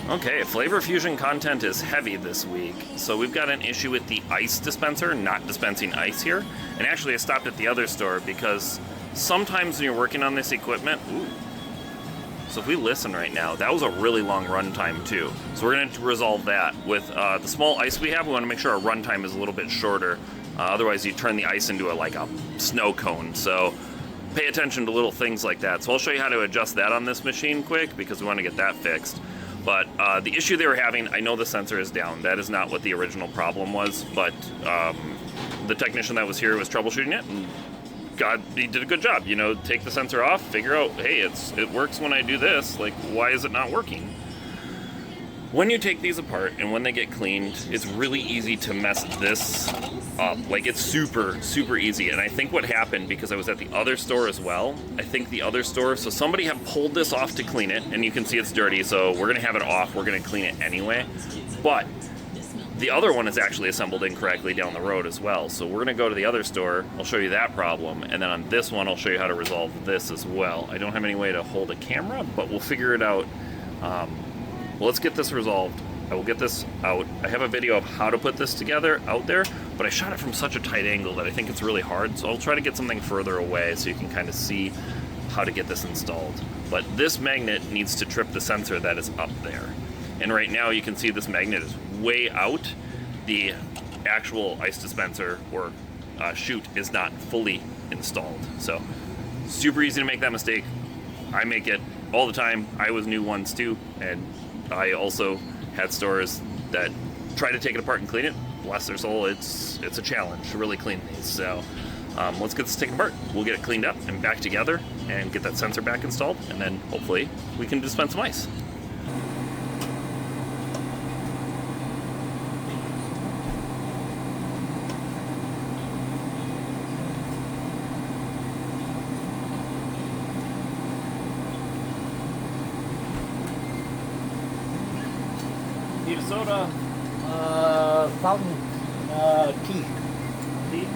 Okay, flavor fusion content is heavy this week, so we've got an issue with the ice dispenser not dispensing ice here. And actually I stopped at the other store because sometimes when you're working on this equipment, so if we listen right now, that was a really long runtime too. So we're going to resolve that. With the small ice we have, we want to make sure our runtime is a little bit shorter. Otherwise you turn the ice into like a snow cone. So pay attention to little things like that. So I'll show you how to adjust that on this machine quick because we want to get that fixed. But the issue they were having, I know the sensor is down. That is not what the original problem was, but the technician that was here was troubleshooting it, and God, he did a good job. You know, take the sensor off, figure out, hey, it works when I do this. Like, why is it not working? When you take these apart and when they get cleaned, it's really easy to mess this up. Like, it's super, super easy. And I think what happened, because I was at the other store as well, I think the other store, so somebody had pulled this off to clean it, and you can see it's dirty, so we're gonna have it off, we're gonna clean it anyway. But the other one is actually assembled incorrectly down the road as well. So we're gonna go to the other store, I'll show you that problem, and then on this one, I'll show you how to resolve this as well. I don't have any way to hold a camera, but we'll figure it out. Well, let's get this resolved. I will get this out. I have a video of how to put this together out there, but I shot it from such a tight angle that I think it's really hard. So I'll try to get something further away so you can kind of see how to get this installed. But this magnet needs to trip the sensor that is up there. And right now you can see this magnet is way out. The actual ice dispenser or chute is not fully installed. So super easy to make that mistake. I make it all the time. I was new once too, and I also had stores that try to take it apart and clean it. Bless their soul, it's a challenge to really clean these. So let's get this taken apart. We'll get it cleaned up and back together and get that sensor back installed, and then hopefully we can dispense some ice. Need a soda? Fountain tea. Tea?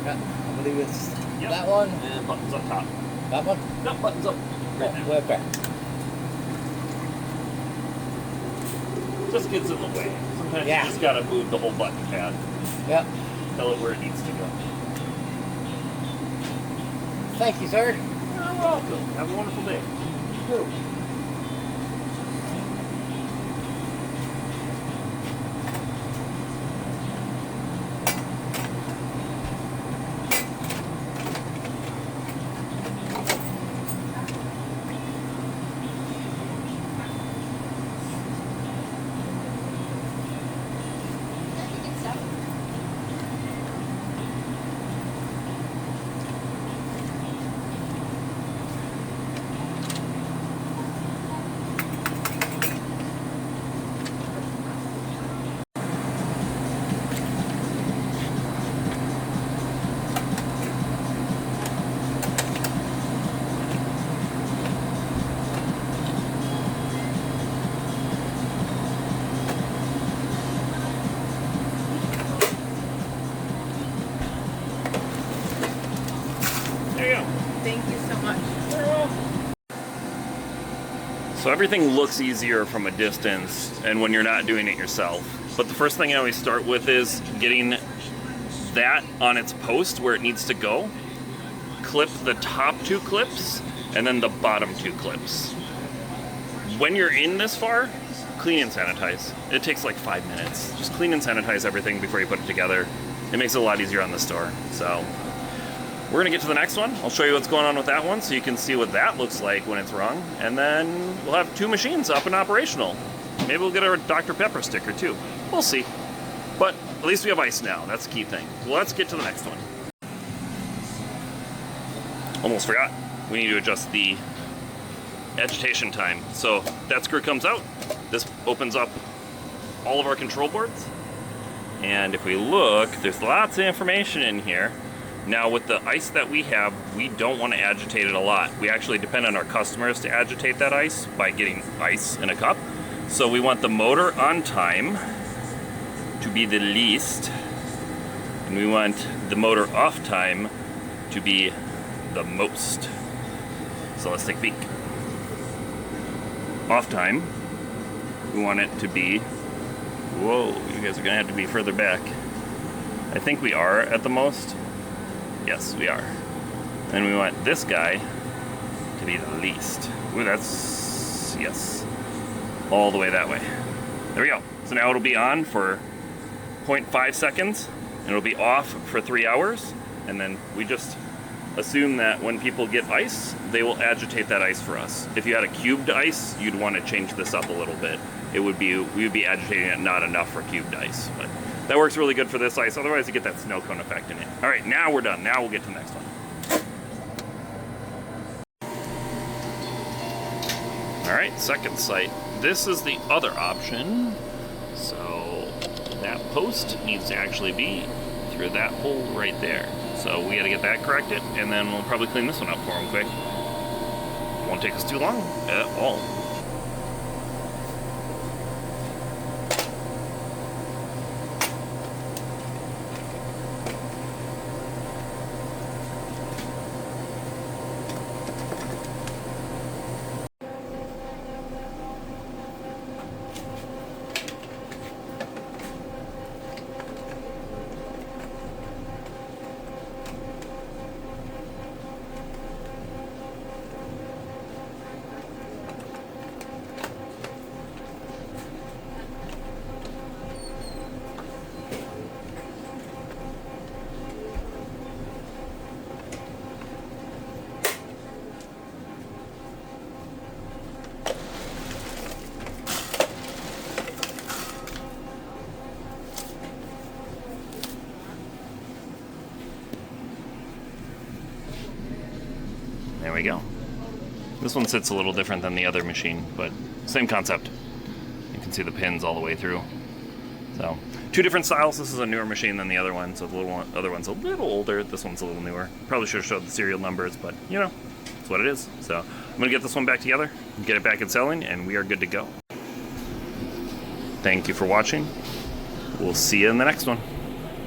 Yeah, I believe it's Yep. that one. And buttons up top. That one? No, buttons up. Right there. Okay. Just gets in the way. Sometimes Yeah. you just gotta move the whole button pad. Yep. Tell it where it needs to go. Thank you, sir. You're welcome. Have a wonderful day. You. There you go. Thank you so much. So everything looks easier from a distance and when you're not doing it yourself. But the first thing I always start with is getting that on its post where it needs to go. Clip the top two clips and then the bottom two clips. When you're in this far, clean and sanitize. It takes like 5 minutes. Just clean and sanitize everything before you put it together. It makes it a lot easier on the store. So we're gonna get to the next one. I'll show you what's going on with that one so you can see what that looks like when it's rung. And then we'll have 2 machines up and operational. Maybe we'll get our Dr. Pepper sticker too. We'll see. But at least we have ice now. That's the key thing. Well, let's get to the next one. Almost forgot. We need to adjust the agitation time. So that screw comes out. This opens up all of our control boards. And if we look, there's lots of information in here. Now with the ice that we have, we don't want to agitate it a lot. We actually depend on our customers to agitate that ice by getting ice in a cup. So we want the motor on time to be the least, and we want the motor off time to be the most. So let's take a peek. Off time we want it to be, whoa, you guys are gonna have to be further back. I think we are at the most. Yes, we are. And we want this guy to be the least. Ooh, that's, yes, all the way that way. There we go. So now it'll be on for 0.5 seconds, and it'll be off for 3 hours, and then we just assume that when people get ice, they will agitate that ice for us. If you had a cubed ice, you'd want to change this up a little bit. We would be agitating it not enough for cubed ice, but that works really good for this ice. Otherwise, you get that snow cone effect in it. All right, now we're done. Now we'll get to the next one. All right, second site. This is the other option. So that post needs to actually be through that hole right there. So we got to get that corrected, and then we'll probably clean this one up for him quick. Won't take us too long at all. There we go. This one sits a little different than the other machine, but same concept. You can see the pins all the way through. So, two different styles. This is a newer machine than the other one, so the other one's a little older. This one's a little newer. Probably should have showed the serial numbers, but you know, it's what it is. So, I'm gonna get this one back together, get it back in selling, and we are good to go. Thank you for watching. We'll see you in the next one.